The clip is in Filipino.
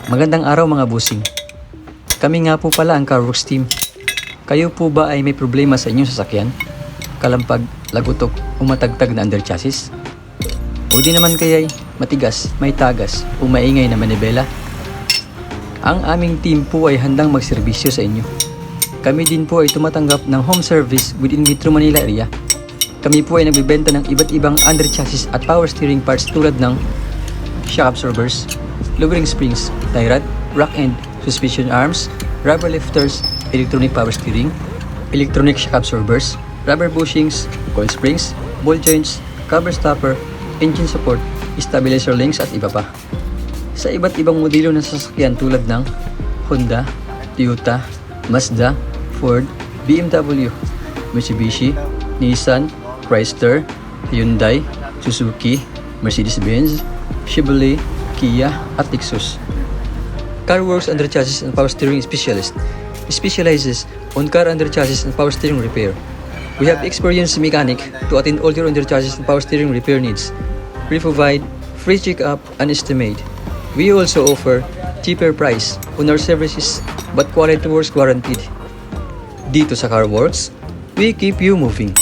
Magandang araw mga busing. Kami nga po pala ang Worx team. Kayo po ba ay may problema sa inyong sasakyan? Kalampag, Lagutok o matagtag na underchassis? O di naman kaya'y matigas, may tagas o maingay na Manibela? Ang aming team po ay handang magserbisyo sa inyo. Kami din po ay tumatanggap ng home service within Metro Manila area. Kami po ay nagbibenta ng iba't ibang underchassis at power steering parts tulad ng shock absorbers, lowering springs, tie rod, rock end, suspension arms, rubber lifters, electronic power steering, electronic shock absorbers, rubber bushings, coil springs, ball joints, cover stopper, engine support, stabilizer links at iba pa. Sa iba't ibang modelo ng sasakyan tulad ng Honda, Toyota, Mazda, Ford, BMW, Mitsubishi, Nissan, Chrysler, Hyundai, Suzuki, Mercedes-Benz, Chevrolet, Kia at Lexus. Worx Underchassis and Power Steering Specialist specializes on car underchassis and power steering repair. We have experienced mechanic to attend all your underchassis and power steering repair needs. We provide free check-up and estimate. We also offer cheaper price on our services but quality works guaranteed. Dito sa Worx, we keep you moving.